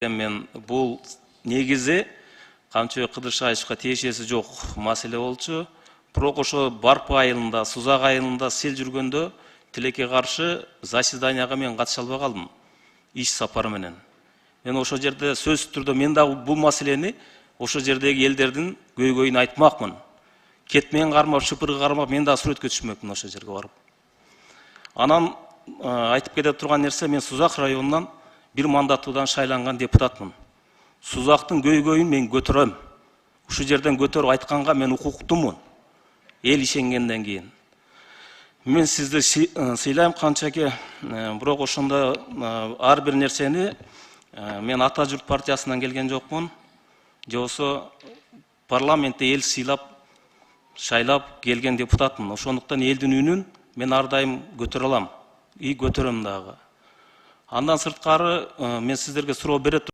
Мен бұл негізі Камчыбек Кыдыршаевичке тиешеси жок маселе болчу. Бирок ошо Барпы айылында, Сузак айылында сел жүргөндө тилекке каршы заседанияга мен катыша албай калдым. Иш сапары менен. Мен ошо жерде сөзсүз түрдө мен дагы бул маселени ошо жердеги элдердин көйгөйүн айтмакмын. Кетмен кармап, шыпыргы кармап, мен дагы сүрөткө түшмөкмүн ошо жерге барып. Анан айтып кете турган нерсе, мен Сузак районунан bir mandatudan шайланган депутатмын. Сузактын көйгөйүн мен көтөрөм. Ушул жерден көтөрүп айтканга мен укуктумун. Эл ишенгенден кийин. Мен сизди сыйлайм канчаки, бирок ошондо ар бир нерсени мен Ата журт партиясынан келген жокмун. Же болсо парламентте эл сыйлап, шайлап келген депутатмын. Ошондуктан элдин үнүн мен ар дайым көтөрө алам. И көтөрөм дагы. Андан сырткары мен сиздерге суроо берет.